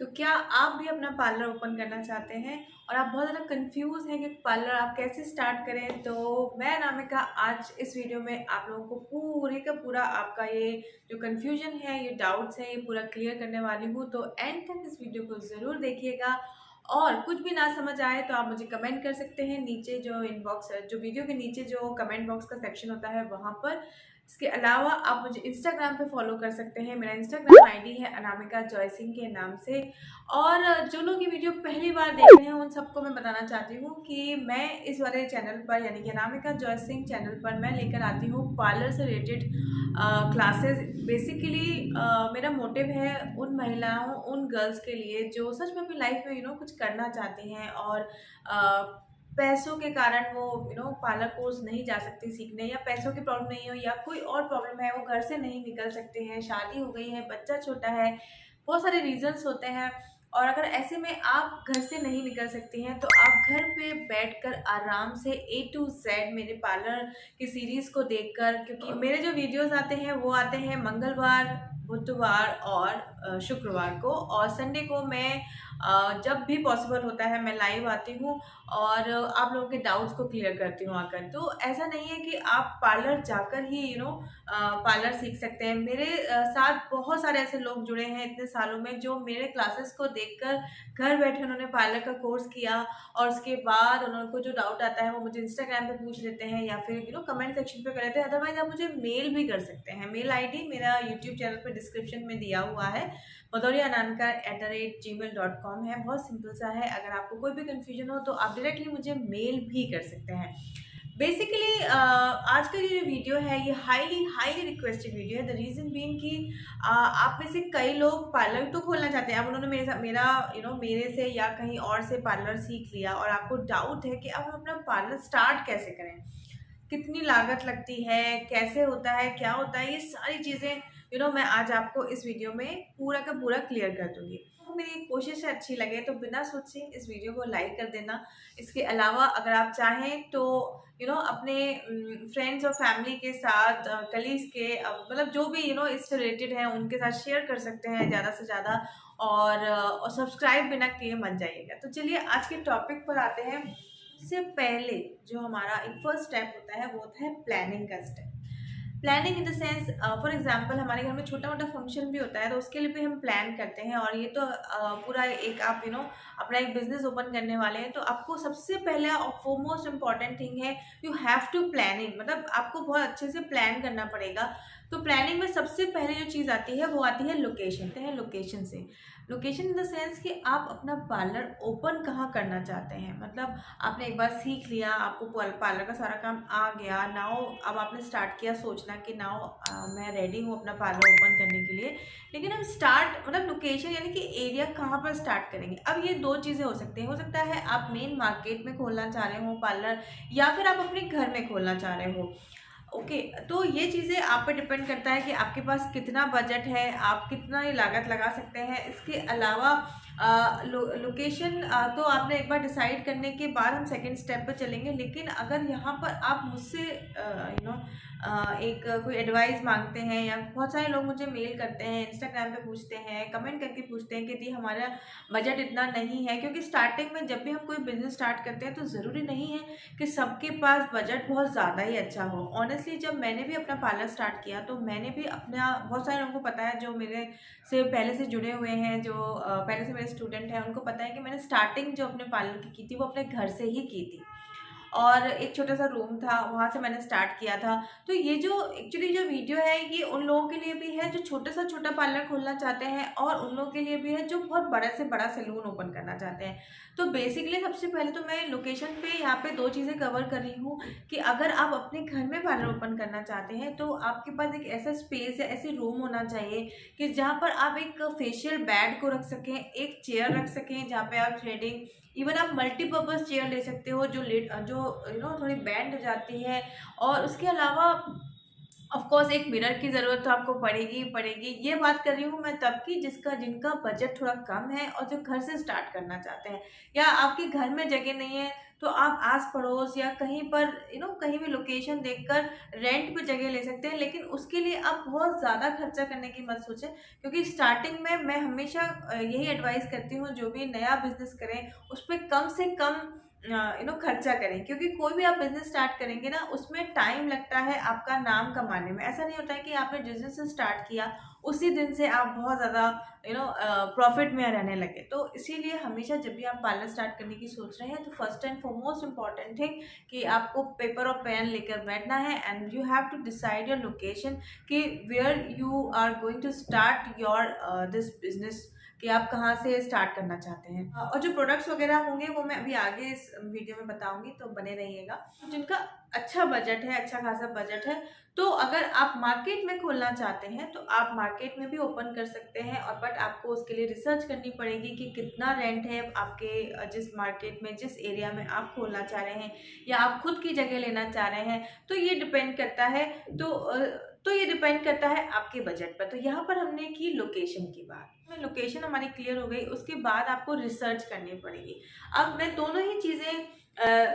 तो क्या आप भी अपना पार्लर ओपन करना चाहते हैं और आप बहुत ज़्यादा कंफ्यूज हैं कि पार्लर आप कैसे स्टार्ट करें? तो मैं अनामिका आज इस वीडियो में आप लोगों को पूरे का पूरा आपका ये जो कंफ्यूजन है, ये डाउट्स हैं, ये पूरा क्लियर करने वाली हूँ। तो एंड तक इस वीडियो को ज़रूर देखिएगा और कुछ भी ना समझ आए तो आप मुझे कमेंट कर सकते हैं नीचे, जो इनबॉक्स जो वीडियो के नीचे जो कमेंट बॉक्स का सेक्शन होता है वहाँ पर। इसके अलावा आप मुझे इंस्टाग्राम पे फॉलो कर सकते हैं। मेरा इंस्टाग्राम आईडी है अनामिका जॉय सिंह के नाम से। और जो लोग ये वीडियो पहली बार देख रहे हैं उन सबको मैं बताना चाहती हूँ कि मैं इस वाले चैनल पर, यानी कि अनामिका जॉय सिंह चैनल पर, मैं लेकर आती हूँ पार्लर से रिलेटेड क्लासेस। बेसिकली मेरा मोटिव है उन महिलाओं, उन गर्ल्स के लिए जो सच में अपनी लाइफ में कुछ करना चाहती हैं और पैसों के कारण वो पार्लर कोर्स नहीं जा सकती सीखने, या पैसों की प्रॉब्लम नहीं हो या कोई और प्रॉब्लम है, वो घर से नहीं निकल सकते हैं, शादी हो गई है, बच्चा छोटा है, बहुत सारे रीजंस होते हैं। और अगर ऐसे में आप घर से नहीं निकल सकती हैं तो आप घर पे बैठकर आराम से A to Z मेरे पार्लर की सीरीज को देखकर, क्योंकि मेरे जो वीडियोस आते हैं वो आते हैं मंगलवार, बुधवार और शुक्रवार को, और संडे को मैं जब भी पॉसिबल होता है मैं लाइव आती हूँ और आप लोगों के डाउट्स को क्लियर करती हूँ आकर। तो ऐसा नहीं है कि आप पार्लर जाकर ही पार्लर सीख सकते हैं। मेरे साथ बहुत सारे ऐसे लोग जुड़े हैं इतने सालों में, जो मेरे क्लासेस को देखकर घर बैठे उन्होंने पार्लर का कोर्स किया और उसके बाद उनको जो डाउट आता है वो मुझे इंस्टाग्राम पे पूछ लेते हैं या फिर कमेंट सेक्शन पे कर लेते हैं। अदरवाइज आप मुझे मेल भी कर सकते हैं। मेल आईडी मेरा यूट्यूब चैनल पे डिस्क्रिप्शन में दिया हुआ है, madhuryaanandkar@gmail.com है। बहुत सिंपल सा है। अगर आपको कोई भी कंफ्यूजन हो तो आप डायरेक्टली मुझे मेल भी कर सकते हैं। बेसिकली आज का ये जो वीडियो है ये हाईली हाईली रिक्वेस्टेड वीडियो है। द रीज़न बीइंग कि आप में से कई लोग पार्लर तो खोलना चाहते हैं। अब उन्होंने मेरे साथ मेरे से या कहीं और से पार्लर सीख लिया और आपको डाउट है कि अब हम अपना पार्लर स्टार्ट कैसे करें, कितनी लागत लगती है, कैसे होता है, क्या होता है, ये सारी चीज़ें मैं आज आपको इस वीडियो में पूरा का पूरा क्लियर कर दूंगी। तो मेरी कोशिश अच्छी लगे तो बिना सोचे इस वीडियो को लाइक कर देना। इसके अलावा अगर आप चाहें तो अपने फ्रेंड्स और फैमिली के साथ, कलीग्स के, मतलब जो भी इससे रिलेटेड है उनके साथ शेयर कर सकते हैं ज़्यादा से ज़्यादा। और सब्सक्राइब बिना किए मत जाइएगा। तो चलिए आज के टॉपिक पर आते हैं। इससे पहले जो हमारा एक फर्स्ट स्टेप होता है वो होता है प्लानिंग का step. Planning in the sense, for example हमारे घर में छोटा मोटा फंक्शन भी होता है तो उसके लिए भी हम प्लान करते हैं। और ये तो पूरा एक आप अपना एक बिजनेस ओपन करने वाले हैं तो आपको सबसे पहले और फोरमोस्ट इम्पॉर्टेंट थिंग है, यू हैव टू प्लानिंग, मतलब आपको बहुत अच्छे से प्लान करना पड़ेगा। तो प्लानिंग में सबसे पहले जो चीज़ आती है वो आती है लोकेशन। लोकेशन से, लोकेशन इन द सेंस कि आप अपना पार्लर ओपन कहाँ करना चाहते हैं। मतलब आपने एक बार सीख लिया, आपको पार्लर का सारा काम आ गया, नाउ अब आपने स्टार्ट किया सोचना कि नाउ मैं रेडी हूँ अपना पार्लर ओपन करने के लिए। लेकिन हम स्टार्ट, मतलब लोकेशन यानी कि एरिया कहाँ पर स्टार्ट करेंगे। अब ये दो चीज़ें हो सकती हैं। हो सकता है आप मेन मार्केट में खोलना चाह रहे हो पार्लर, या फिर आप अपने घर में खोलना चाह रहे हो। ओके, तो ये चीज़ें आप पे डिपेंड करता है कि आपके पास कितना बजट है, आप कितना ही लागत लगा सकते हैं। इसके अलावा लोकेशन तो आपने एक बार डिसाइड करने के बाद हम सेकंड स्टेप पे चलेंगे। लेकिन अगर यहाँ पर आप मुझसे एक कोई एडवाइस मांगते हैं, या बहुत सारे लोग मुझे मेल करते हैं, इंस्टाग्राम पे पूछते हैं, कमेंट करके पूछते हैं कि दी हमारा बजट इतना नहीं है। क्योंकि स्टार्टिंग में जब भी हम कोई बिजनेस स्टार्ट करते हैं तो ज़रूरी नहीं है कि सबके पास बजट बहुत ज़्यादा ही अच्छा हो। ऑनेस्टली जब मैंने भी अपना पार्लर स्टार्ट किया तो मैंने भी अपना, बहुत सारे लोगों को पता है जो मेरे से पहले से जुड़े हुए हैं, जो पहले से मेरे स्टूडेंट हैं, उनको पता है कि मैंने स्टार्टिंग जो अपने पार्लर की थी वो अपने घर से ही की थी। और एक छोटा सा रूम था, वहाँ से मैंने स्टार्ट किया था। तो ये जो एक्चुअली जो वीडियो है ये उन लोगों के लिए भी है जो छोटा पार्लर खोलना चाहते हैं, और उन लोगों के लिए भी है जो बहुत बड़ा से बड़ा सैलून ओपन करना चाहते हैं। तो बेसिकली सबसे पहले तो मैं लोकेशन पे यहाँ पे दो चीज़ें कवर कर रही हूँ कि अगर आप अपने घर में पार्लर ओपन करना चाहते हैं तो आपके पास एक ऐसा स्पेस या ऐसे रूम होना चाहिए कि जहाँ पर आप एक फेशियल बेड को रख सकें, एक चेयर रख सकें जहाँ पे आप थ्रेडिंग, इवन आप मल्टीपर्पज़ चेयर ले सकते हो जो थोड़ी बैंड हो जाती है। और उसके अलावा ऑफ कोर्स एक मिरर की ज़रूरत तो आपको पड़ेगी ही पड़ेगी। ये बात कर रही हूँ मैं तब की जिनका बजट थोड़ा कम है और जो घर से स्टार्ट करना चाहते हैं, या आपके घर में जगह नहीं है तो आप आस पड़ोस या कहीं पर कहीं भी लोकेशन देखकर रेंट पे जगह ले सकते हैं, लेकिन उसके लिए आप बहुत ज़्यादा खर्चा करने की मत सोचें, क्योंकि स्टार्टिंग में मैं हमेशा यही एडवाइस करती हूँ, जो भी नया बिजनेस करें उस पर कम से कम खर्चा करें, क्योंकि कोई भी आप बिजनेस स्टार्ट करेंगे ना, उसमें टाइम लगता है आपका नाम कमाने में। ऐसा नहीं होता है कि आपने जिस दिन से स्टार्ट किया उसी दिन से आप बहुत ज़्यादा प्रॉफिट में रहने लगे। तो इसीलिए हमेशा जब भी आप पार्लर स्टार्ट करने की सोच रहे हैं, तो first and foremost important thing कि आपको पेपर और पेन लेकर बैठना है, and you have to decide your location कि where you are going to start your this business, कि आप कहाँ से स्टार्ट करना चाहते हैं। और जो प्रोडक्ट्स वगैरह होंगे वो मैं अभी आगे इस वीडियो में बताऊंगी, तो बने रहिएगा। जिनका अच्छा बजट है, अच्छा खासा बजट है, तो अगर आप मार्केट में खोलना चाहते हैं तो आप मार्केट में भी ओपन कर सकते हैं, और बट आपको उसके लिए रिसर्च करनी पड़ेगी कि कितना रेंट है आपके जिस मार्केट में, जिस एरिया में आप खोलना चाह रहे हैं, या आप खुद की जगह लेना चाह रहे हैं, तो ये डिपेंड करता है। तो ये डिपेंड करता है आपके बजट पर। तो यहाँ पर हमने की लोकेशन की बात, में लोकेशन हमारी क्लियर हो गई, उसके बाद आपको रिसर्च करनी पड़ेगी। अब मैं दोनों ही चीज़ें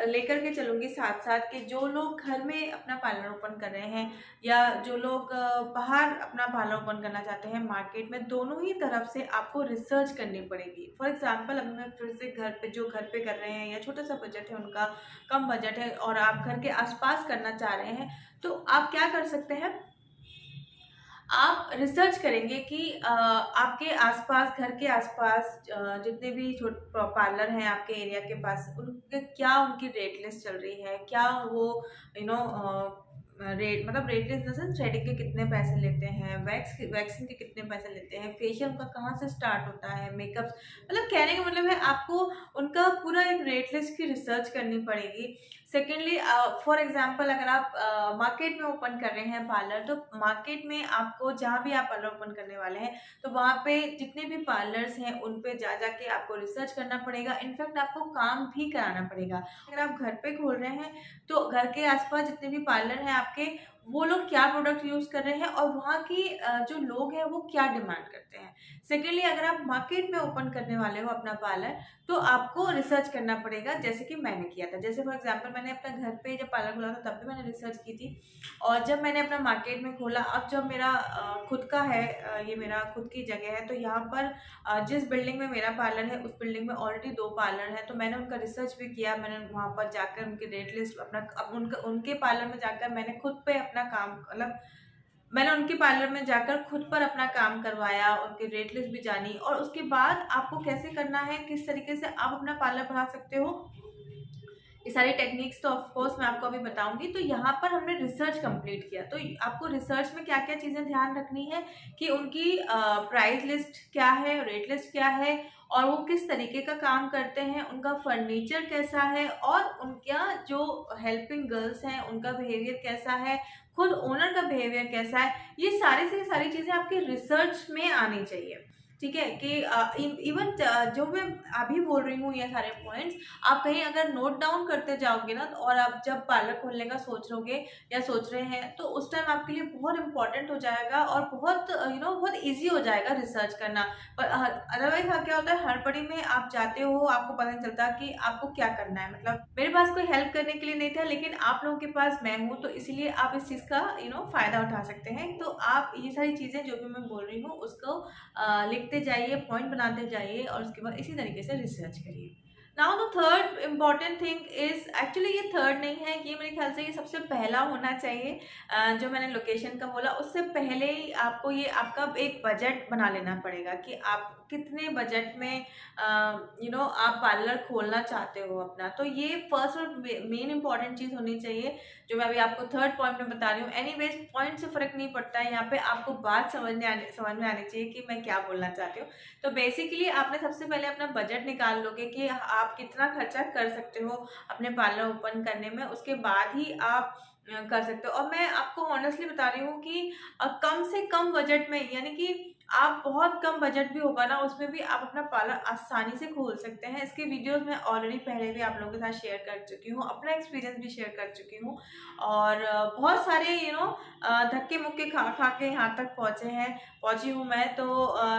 लेकर के चलूँगी साथ साथ, कि जो लोग घर में अपना पार्लर ओपन कर रहे हैं या जो लोग बाहर अपना पार्लर ओपन करना चाहते हैं मार्केट में, दोनों ही तरफ से आपको रिसर्च करनी पड़ेगी। फॉर एग्जांपल, अब मैं फिर से घर पे कर रहे हैं या छोटा सा बजट है उनका, कम बजट है, और आप घर के आसपास करना चाह रहे हैं, तो आप क्या कर सकते हैं, आप रिसर्च करेंगे कि आपके आसपास, घर के आसपास जितने भी पार्लर हैं आपके एरिया के पास, उनके क्या उनकी रेट लिस्ट चल रही है, क्या वो यू नो रेट, मतलब रेट लिस्ट इन थ्रेडिंग के कितने पैसे लेते हैं, वैक्सिंग के कितने पैसे लेते हैं, फेशियल का कहाँ से स्टार्ट होता है, मेकअप, मतलब कहने का मतलब है आपको उनका पूरा एक रेट लिस्ट की रिसर्च करनी पड़ेगी। सेकेंडली, फॉर एग्जाम्पल, अगर आप मार्केट में ओपन कर रहे हैं पार्लर, तो मार्केट में आपको जहाँ भी आप पार्लर ओपन करने वाले हैं, तो वहाँ पे जितने भी पार्लर्स हैं उन पे जा जाके आपको रिसर्च करना पड़ेगा। इनफैक्ट आपको काम भी कराना पड़ेगा। अगर आप घर पे खोल रहे हैं, तो घर के आसपास जितने भी पार्लर हैं आपके, वो लोग क्या प्रोडक्ट यूज कर रहे हैं और वहाँ की जो लोग हैं वो क्या डिमांड करते हैं। सेकेंडली, अगर आप मार्केट में ओपन करने वाले हो अपना पार्लर, तो आपको रिसर्च करना पड़ेगा, जैसे कि मैंने किया था। जैसे फॉर एग्जांपल, मैंने अपना घर पे जब पार्लर खोला था तब भी मैंने रिसर्च की थी, और जब मैंने अपना मार्केट में खोला, अब जब मेरा खुद का है, ये मेरा खुद की जगह है, तो यहाँ पर जिस बिल्डिंग में मेरा पार्लर है उस बिल्डिंग में ऑलरेडी 2 पार्लर है, तो मैंने उनका रिसर्च भी किया। मैंने वहाँ पर जाकर उनकी रेट लिस्ट, उनके पार्लर में जाकर मैंने खुद पे अपना काम, मतलब मैंने उनके पार्लर में जाकर खुद पर अपना काम करवाया, उनकी रेट लिस्ट भी जानी, और उसके बाद आपको कैसे करना है, किस तरीके से आप अपना पार्लर बढ़ा सकते हो, ये सारी टेक्निक्स तो ऑफ कोर्स मैं आपको अभी बताऊंगी। तो यहाँ पर हमने रिसर्च कंप्लीट किया, तो आपको रिसर्च में क्या क्या चीज़ें ध्यान रखनी है कि उनकी प्राइस लिस्ट क्या है, रेट लिस्ट क्या है, और वो किस तरीके का काम करते हैं, उनका फर्नीचर कैसा है, और उनका जो हेल्पिंग गर्ल्स हैं उनका बिहेवियर कैसा है, खुद ओनर का बिहेवियर कैसा है। ये सारी से सारी चीज़ें आपकी रिसर्च में आनी चाहिए। ठीक है, कि इवन जो मैं अभी बोल रही हूँ ये सारे पॉइंट्स, आप कहीं अगर नोट डाउन करते जाओगे ना, और आप जब पार्लर खोलने का सोच रहोगे या सोच रहे हैं, तो उस टाइम आपके लिए बहुत इंपॉर्टेंट हो जाएगा, और बहुत बहुत ईजी हो जाएगा रिसर्च करना। पर अदरवाइज क्या होता है, हड़बड़ी में आप जाते हो, आपको पता नहीं चलता कि आपको क्या करना है। मतलब मेरे पास कोई हेल्प करने के लिए नहीं था, लेकिन आप लोगों के पास मैं हूँ, तो इसलिए आप इस चीज़ का फ़ायदा उठा सकते हैं। तो आप ये सारी चीज़ें जो भी मैं बोल रही हूँ उसको लिखते जाइए, पॉइंट बनाते जाइए, और उसके बाद इसी तरीके से रिसर्च करिए। Now the third important thing is, actually ये थर्ड नहीं है, ये मेरे ख्याल से ये सबसे पहला होना चाहिए। जो मैंने लोकेशन का बोला, उससे पहले ही आपको ये आपका एक बजट बना लेना पड़ेगा कि आप कितने बजट में आप पार्लर खोलना चाहते हो अपना। तो ये फर्स्ट और मेन इंपॉर्टेंट चीज़ होनी चाहिए, जो मैं अभी आपको थर्ड पॉइंट में बता रही हूँ। एनीवेज, पॉइंट से फ़र्क नहीं पड़ता है, यहाँ पे आपको बात समझ में आनी चाहिए कि मैं क्या बोलना चाहती हूँ। तो बेसिकली आपने सबसे पहले अपना बजट निकाल लोगे कि आप कितना खर्चा कर सकते हो अपने पार्लर ओपन करने में, उसके बाद ही आप कर सकते हो। और मैं आपको ऑनेस्टली बता रही हूँ कि कम से कम बजट में, यानी कि आप बहुत कम बजट भी होगा ना, उसमें भी आप अपना पार्लर आसानी से खोल सकते हैं। इसके वीडियोस मैं ऑलरेडी पहले भी आप लोगों के साथ शेयर कर चुकी हूँ, अपना एक्सपीरियंस भी शेयर कर चुकी हूँ, और बहुत सारे धक्के मुक्के खा खा के यहाँ तक पहुँचे हैं। पहुंची हूँ मैं। तो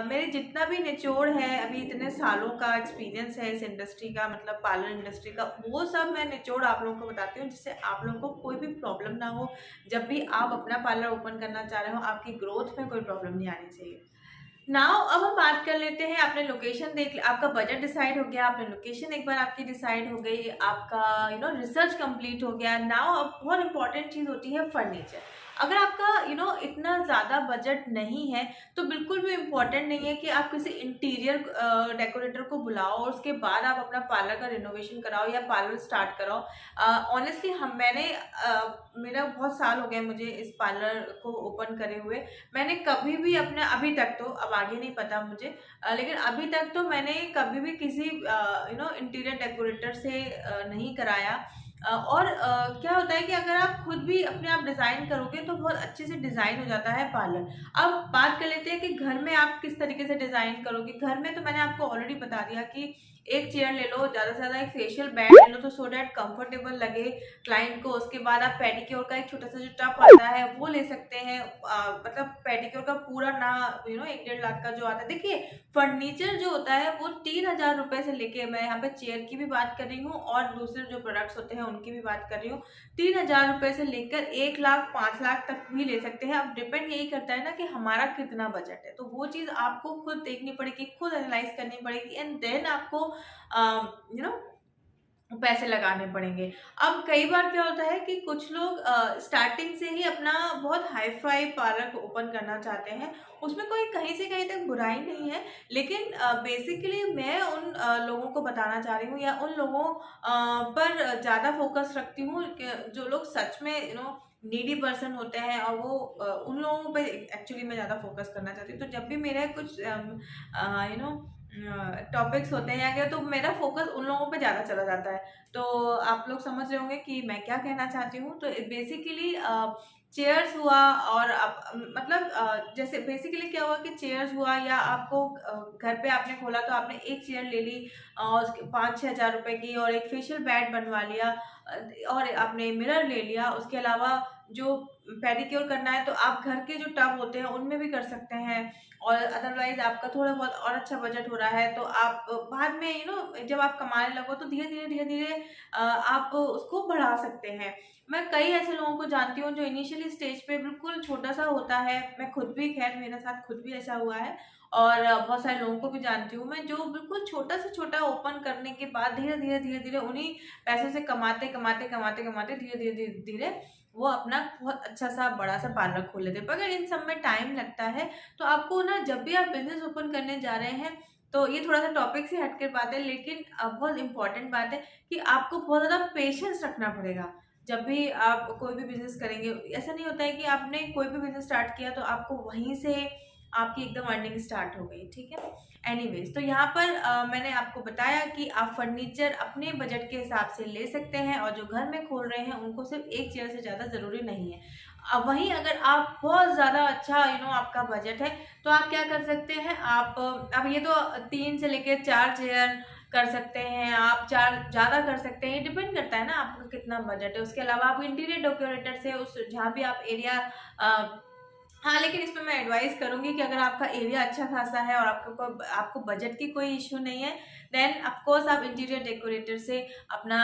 मेरे जितना भी निचोड़ है, अभी इतने सालों का एक्सपीरियंस है इस इंडस्ट्री का, मतलब पार्लर इंडस्ट्री का, वो सब मैं निचोड़ आप लोगों को बताती हूँ, जिससे आप लोगों को कोई भी प्रॉब्लम ना हो। जब भी आप अपना पार्लर ओपन करना चाह रहे हो, आपकी ग्रोथ में कोई प्रॉब्लम नहीं आनी चाहिए। नाउ अब हम बात कर लेते हैं, आपने लोकेशन देख लिया, आपका बजट डिसाइड हो गया, आपने लोकेशन एक बार आपकी डिसाइड हो गई, आपका रिसर्च कंप्लीट हो गया। नाउ अब बहुत इंपॉर्टेंट चीज़ होती है फर्नीचर। अगर आपका इतना ज़्यादा बजट नहीं है तो बिल्कुल भी इम्पोर्टेंट नहीं है कि आप किसी इंटीरियर डेकोरेटर को बुलाओ और उसके बाद आप अपना पार्लर का रिनोवेशन कराओ या पार्लर स्टार्ट कराओ। ऑनेस्टली मेरा बहुत साल हो गए मुझे इस पार्लर को ओपन करे हुए। मैंने कभी भी अपने, अभी तक तो, अब आगे नहीं पता मुझे, लेकिन अभी तक तो मैंने कभी भी किसी इंटीरियर डेकोरेटर से नहीं कराया। और क्या होता है कि अगर आप खुद भी अपने आप डिज़ाइन करोगे तो बहुत अच्छे से डिज़ाइन हो जाता है पार्लर। अब बात कर लेते हैं कि घर में आप किस तरीके से डिज़ाइन करोगे। घर में तो मैंने आपको ऑलरेडी बता दिया कि एक चेयर ले लो, ज़्यादा से ज़्यादा एक फेशियल बेड ले लो, तो सो डैट कंफर्टेबल लगे क्लाइंट को। उसके बाद आप पेडिक्योर का एक छोटा सा जो टप आता है वो ले सकते हैं। मतलब पेडिक्योर का पूरा ना 1-1.5 लाख का जो आता है। देखिए, फर्नीचर जो होता है वो 3,000 रुपए से लेके, मैं यहाँ पे चेयर की भी बात कर रही हूँ और दूसरे जो प्रोडक्ट्स होते हैं उनकी भी बात कर रही हूँ, 3,000 रुपए से लेकर 1 लाख 5 लाख तक भी ले सकते हैं। अब डिपेंड यही करता है ना कि हमारा कितना बजट है, तो वो चीज़ आपको खुद देखनी पड़ेगी, खुद एनालाइज करनी पड़ेगी, एंड देन आपको यू नो पैसे लगाने पड़ेंगे। अब कई बार क्या होता है कि कुछ लोग स्टार्टिंग से ही अपना बहुत हाई फाई पार्लर ओपन करना चाहते हैं, उसमें कोई कहीं से कहीं तक बुराई नहीं है, लेकिन बेसिकली मैं उन लोगों को बताना चाह रही हूँ, या उन लोगों पर ज़्यादा फोकस रखती हूँ जो लोग सच में नीडी पर्सन होते हैं, और वो उन लोगों पे एक्चुअली मैं ज़्यादा फोकस करना चाहती हूँ। तो जब भी मेरे कुछ टॉपिक्स होते हैं या क्या, तो मेरा फोकस उन लोगों पे ज़्यादा चला जाता है। तो आप लोग समझ रहे होंगे कि मैं क्या कहना चाहती हूँ। तो बेसिकली चेयर्स हुआ, और मतलब जैसे बेसिकली क्या हुआ कि चेयर्स हुआ, या आपको घर पे आपने खोला तो आपने एक चेयर ले ली और उसके 5-6 हज़ार रुपए की, और एक फेशियल बैड बनवा लिया, और आपने मिरर ले लिया। उसके अलावा जो पेडिक्योर करना है तो आप घर के जो टब होते हैं उनमें भी कर सकते हैं। और अदरवाइज आपका थोड़ा बहुत और अच्छा बजट हो रहा है तो आप बाद में जब आप कमाने लगो तो धीरे धीरे आप उसको बढ़ा सकते हैं। मैं कई ऐसे लोगों को जानती हूँ जो इनिशियली स्टेज पे बिल्कुल छोटा सा होता है, मैं खुद भी, खैर मेरे साथ खुद भी ऐसा हुआ है, और बहुत सारे लोगों को भी जानती हूँ मैं, जो बिल्कुल छोटा से छोटा ओपन करने के बाद धीरे धीरे उन्हीं पैसों से कमाते कमाते कमाते कमाते धीरे धीरे धीरे धीरे वो अपना बहुत अच्छा सा बड़ा सा पार्लर खोल लेते हैं। पर अगर इन सब में टाइम लगता है तो आपको ना, जब भी आप बिजनेस ओपन करने जा रहे हैं, तो ये थोड़ा सा टॉपिक से हटकर बात है, लेकिन बहुत इंपॉर्टेंट बात है कि आपको बहुत ज़्यादा पेशेंस रखना पड़ेगा। जब भी आप कोई भी बिजनेस करेंगे, ऐसा नहीं होता है कि आपने कोई भी बिजनेस स्टार्ट किया तो आपको वहीं से आपकी एकदम अर्निंग स्टार्ट हो गई, ठीक है। एनीवेज, तो यहाँ पर मैंने आपको बताया कि आप फर्नीचर अपने बजट के हिसाब से ले सकते हैं, और जो घर में खोल रहे हैं उनको सिर्फ एक चेयर से ज़्यादा ज़रूरी नहीं है। अब वहीं अगर आप बहुत ज़्यादा अच्छा आपका बजट है तो आप क्या कर सकते हैं, आप अब ये तो 3 से लेकर 4 चेयर कर सकते हैं, आप 4 ज़्यादा कर सकते हैं, ये डिपेंड करता है ना आपका कितना बजट है। उसके अलावा आप इंटीरियर डेकोरेटर से उस जहाँ भी आप एरिया, हाँ, लेकिन इसमें मैं एडवाइस करूँगी कि अगर आपका एरिया अच्छा खासा है और आपको बजट की कोई इश्यू नहीं है, देन ऑफ कोर्स आप इंटीरियर डेकोरेटर से अपना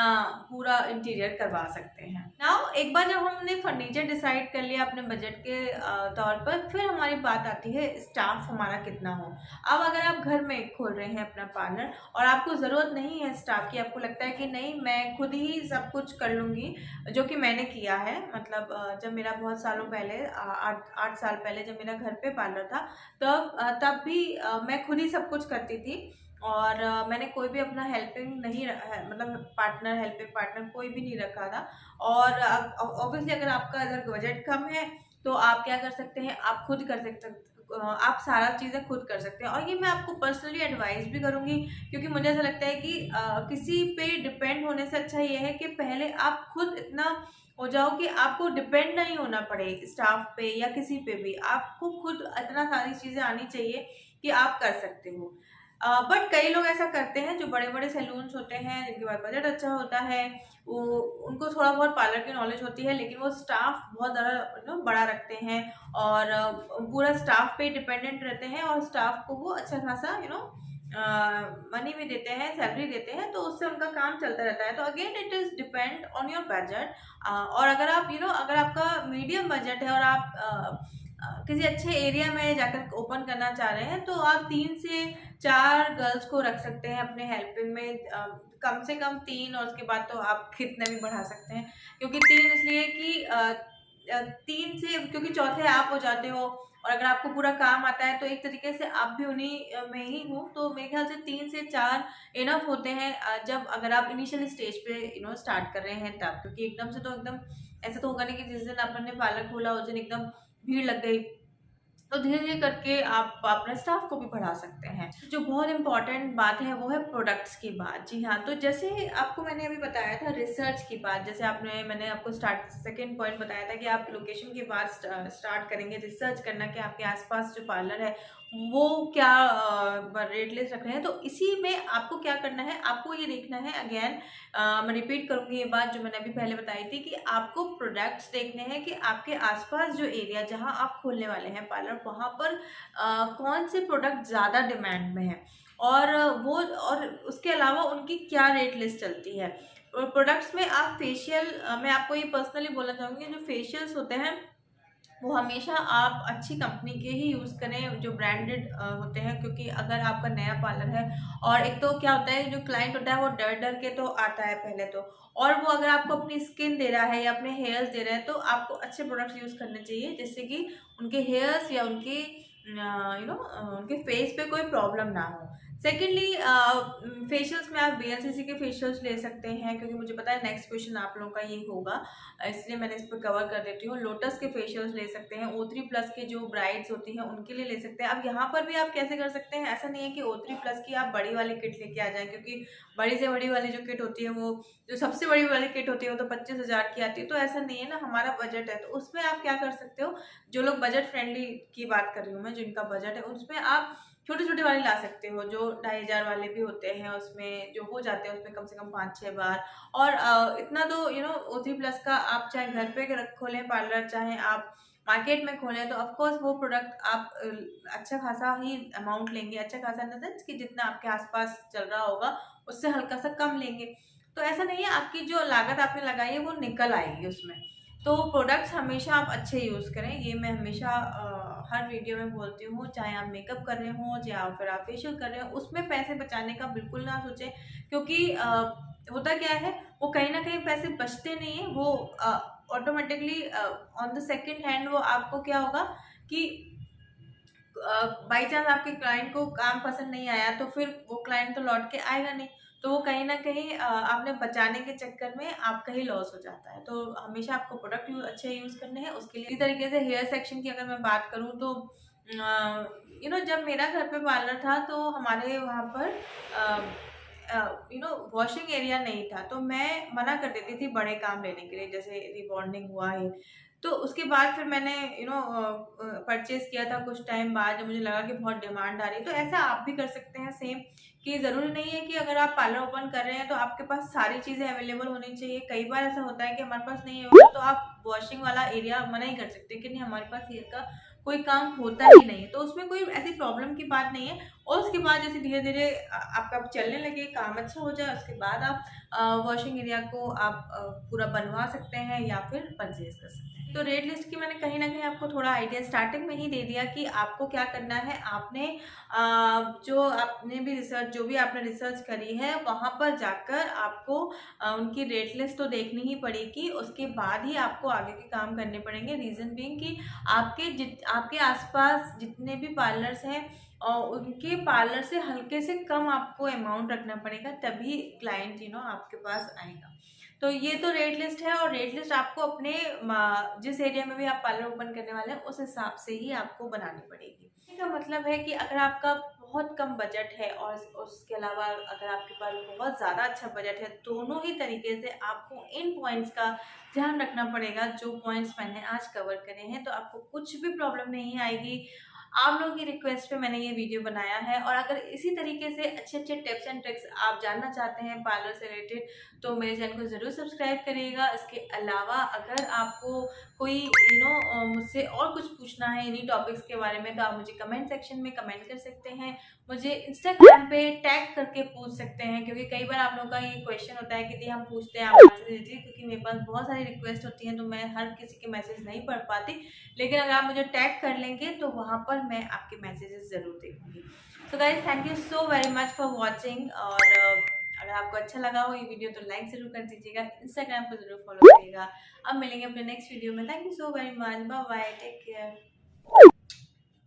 पूरा इंटीरियर करवा सकते हैं। नाउ एक बार जब हमने फर्नीचर डिसाइड कर लिया अपने बजट के तौर पर, फिर हमारी बात आती है स्टाफ हमारा कितना हो। अब अगर आप घर में खोल रहे हैं अपना पार्लर और आपको ज़रूरत नहीं है स्टाफ की, आपको लगता है कि नहीं मैं खुद ही सब कुछ कर लूँगी, जो कि मैंने किया है। मतलब जब मेरा बहुत सालों पहले 8 साल पहले जब मेरा घर पे पार्लर था, तब भी मैं खुद ही सब कुछ करती थी, और मैंने कोई भी अपना मतलब हेल्पिंग पार्टनर कोई भी नहीं रखा था। और ऑब्वियसली अगर आपका अगर बजट कम है तो आप क्या कर सकते हैं, आप खुद कर सकते हैं, आप सारा चीज़ें खुद कर सकते हैं। और ये मैं आपको पर्सनली एडवाइस भी करूँगी, क्योंकि मुझे ऐसा लगता है कि किसी पे डिपेंड होने से अच्छा ये है कि पहले आप खुद इतना हो जाओ कि आपको डिपेंड नहीं होना पड़े स्टाफ पे या किसी पे भी। आपको खुद इतना सारी चीज़ें आनी चाहिए कि आप कर सकते हो। बट कई लोग ऐसा करते हैं, जो बड़े बड़े सैलून्स होते हैं जिनके पास बजट अच्छा होता है, वो उनको थोड़ा बहुत पार्लर की नॉलेज होती है, लेकिन वो स्टाफ बहुत ज़्यादा बड़ा रखते हैं और पूरा स्टाफ पे डिपेंडेंट रहते हैं और स्टाफ को वो अच्छा खासा मनी भी देते हैं, सैलरी देते हैं, तो उससे उनका काम चलता रहता है। तो again it is depend on your budget. और अगर आप अगर आपका मीडियम बजट है और आप किसी अच्छे एरिया में जाकर ओपन करना चाह रहे हैं, तो आप 3 से 4 गर्ल्स को रख सकते हैं अपने हेल्पिंग में, कम से कम 3, और उसके बाद तो आप कितने भी बढ़ा सकते हैं। क्योंकि 3 इसलिए कि 3 से, क्योंकि चौथे आप हो जाते हो और अगर आपको पूरा काम आता है तो एक तरीके से आप भी उन्हीं में ही हो, तो मेरे ख्याल से 3 से 4 इनफ होते हैं, जब अगर आप इनिशियल स्टेज पे स्टार्ट कर रहे हैं तब। क्योंकि एकदम से तो एकदम ऐसा तो होगा नहीं कि जिस दिन अपन ने पार्लर खोला उस दिन एकदम भीड़ लग गई। तो धीरे धीरे करके आप अपने स्टाफ को भी बढ़ा सकते हैं। जो बहुत इंपॉर्टेंट बात है वो है प्रोडक्ट्स की बात। जी हाँ, तो जैसे आपको मैंने अभी बताया था रिसर्च की बात, जैसे मैंने आपको सेकंड पॉइंट बताया था कि आप लोकेशन के बाद स्टार्ट करेंगे रिसर्च करना कि आपके आसपास जो पार्लर है वो क्या रेट लिस्ट रख रहे हैं। तो इसी में आपको क्या करना है, आपको ये देखना है, अगेन मैं रिपीट करूंगी ये बात जो मैंने अभी पहले बताई थी, कि आपको प्रोडक्ट्स देखने हैं कि आपके आसपास जो एरिया जहां आप खोलने वाले हैं पार्लर, वहां पर कौन से प्रोडक्ट ज़्यादा डिमांड में है और और उसके अलावा उनकी क्या रेट लिस्ट चलती है। और प्रोडक्ट्स में आप फेशियल, मैं आपको ये पर्सनली बोलना चाहूँगी, जो फेशियल्स होते हैं वो हमेशा आप अच्छी कंपनी के ही यूज़ करें, जो ब्रांडेड होते हैं। क्योंकि अगर आपका नया पार्लर है, और एक तो क्या होता है, जो क्लाइंट होता है वो डर डर के तो आता है पहले तो, और वो अगर आपको अपनी स्किन दे रहा है या अपने हेयर्स दे रहा है, तो आपको अच्छे प्रोडक्ट्स यूज़ करने चाहिए जिससे कि उनके हेयर्स या उनके उनके फेस पे कोई प्रॉब्लम ना हो। सेकेंडली, फेशियल्स में आप BLCC के फेशियल्स ले सकते हैं, क्योंकि मुझे पता है नेक्स्ट क्वेश्चन आप लोगों का ये होगा, इसलिए मैंने इस पर कवर कर देती हूँ। लोटस के फेशियल्स ले सकते हैं, O3+ के जो ब्राइड्स होती हैं उनके लिए ले सकते हैं। अब यहाँ पर भी आप कैसे कर सकते हैं, ऐसा नहीं है कि O3+ की आप बड़ी वाली किट लेके आ जाएं, क्योंकि बड़ी से बड़ी वाली जो किट होती है, वो जो सबसे बड़ी वाली किट होती है वो तो 25,000 की आती है। तो ऐसा नहीं है ना, हमारा बजट है, तो उसमें आप क्या कर सकते हो, जो लोग बजट फ्रेंडली की बात कर रही हूँ मैं, जिनका बजट है, उसमें आप छोटे छोटे वाले ला सकते हो, जो 2,500 वाले भी होते हैं, उसमें जो हो जाते हैं उसमें कम से कम 5-6 बार। और इतना तो O3+ का आप चाहे घर पे खोलें पार्लर, चाहे आप मार्केट में खोलें, तो ऑफकोर्स वो प्रोडक्ट आप अच्छा खासा ही अमाउंट लेंगे, अच्छा खासा इन द सेंस कि जितना आपके आसपास चल रहा होगा उससे हल्का सा कम लेंगे। तो ऐसा नहीं है, आपकी जो लागत आपने लगाई है वो निकल आएगी उसमें। तो प्रोडक्ट्स हमेशा आप अच्छे यूज़ करें, ये मैं हमेशा हर वीडियो में बोलती हूँ। चाहे आप मेकअप कर रहे हो या फिर आप फेशियल कर रहे हो, उसमें पैसे बचाने का बिल्कुल ना सोचें, क्योंकि होता क्या है, वो कहीं ना कहीं पैसे बचते नहीं है, वो automatically on the second hand वो आपको क्या होगा कि बाई चांस आपके क्लाइंट को काम पसंद नहीं आया, तो फिर वो क्लाइंट तो लौट के आएगा नहीं, तो वो कहीं ना कहीं आपने बचाने के चक्कर में आपका ही लॉस हो जाता है। तो हमेशा आपको प्रोडक्ट अच्छे यूज़ करने हैं। उसके लिए इस तरीके से हेयर सेक्शन की अगर मैं बात करूँ, तो जब मेरा घर पे पार्लर था, तो हमारे वहाँ पर वॉशिंग एरिया नहीं था, तो मैं मना कर देती थी बड़े काम लेने के लिए, जैसे रिबॉन्डिंग हुआ है। तो उसके बाद फिर मैंने परचेज़ किया था कुछ टाइम बाद, जब मुझे लगा कि बहुत डिमांड आ रही है। तो ऐसा आप भी कर सकते हैं सेम, कि ज़रूरी नहीं है कि अगर आप पार्लर ओपन कर रहे हैं तो आपके पास सारी चीज़ें अवेलेबल होनी चाहिए। कई बार ऐसा होता है कि हमारे पास नहीं है, तो आप वॉशिंग वाला एरिया मना ही कर सकते हैं कि नहीं, हमारे पास हेयर का कोई काम होता ही नहीं है, तो उसमें कोई ऐसी प्रॉब्लम की बात नहीं है। और उसके बाद जैसे धीरे धीरे आपका चलने लगे, काम अच्छा हो जाए, उसके बाद आप वॉशिंग एरिया को आप पूरा बनवा सकते हैं या फिर परचेज कर सकते हैं। तो रेट लिस्ट की मैंने कहीं ना कहीं आपको थोड़ा आइडिया स्टार्टिंग में ही दे दिया कि आपको क्या करना है। आपने जो भी आपने रिसर्च करी है, वहाँ पर जाकर आपको उनकी रेट लिस्ट तो देखनी ही पड़ेगी, उसके बाद ही आपको आगे के काम करने पड़ेंगे। रीज़न बीइंग कि आपके आसपास जितने भी पार्लर्स हैं और उनके पार्लर से हल्के से कम आपको अमाउंट रखना पड़ेगा, तभी क्लाइंट आपके पास आएगा। तो ये तो रेट लिस्ट है, और रेट लिस्ट आपको अपने जिस एरिया में भी आप पार्लर ओपन करने वाले हैं उस हिसाब से ही आपको बनानी पड़ेगी। इसका मतलब है कि अगर आपका बहुत कम बजट है और उसके अलावा अगर आपके पास बहुत ज़्यादा अच्छा बजट है, दोनों ही तरीके से आपको इन पॉइंट्स का ध्यान रखना पड़ेगा जो पॉइंट्स मैंने आज कवर करे हैं। तो आपको कुछ भी प्रॉब्लम नहीं आएगी। आप लोगों की रिक्वेस्ट पे मैंने ये वीडियो बनाया है। और अगर इसी तरीके से अच्छे अच्छे टिप्स एंड ट्रिक्स आप जानना चाहते हैं पार्लर से रिलेटेड तो मेरे चैनल को ज़रूर सब्सक्राइब करिएगा। इसके अलावा अगर आपको कोई मुझसे और कुछ पूछना है इन्हीं टॉपिक्स के बारे में तो आप मुझे कमेंट सेक्शन में कमेंट कर सकते हैं। मुझे इंस्टाग्राम पे टैग करके पूछ सकते हैं, क्योंकि कई बार आप लोगों का ये क्वेश्चन होता है कि दी हम पूछते हैं आप आंसर दीजिए, क्योंकि मेरे पास बहुत सारी रिक्वेस्ट होती हैं तो मैं हर किसी के मैसेज नहीं पढ़ पाती। लेकिन अगर आप मुझे टैग कर लेंगे तो वहाँ पर मैं आपके मैसेजेस ज़रूर देखूँगी। So guys thank you so very much for watching. और अगर आपको अच्छा लगा हो ये वीडियो तो लाइक ज़रूर कर दीजिएगा, इंस्टाग्राम पर ज़रूर फॉलो करिएगा। अब मिलेंगे अपने नेक्स्ट वीडियो में। Thank you so very much, bye bye, take care.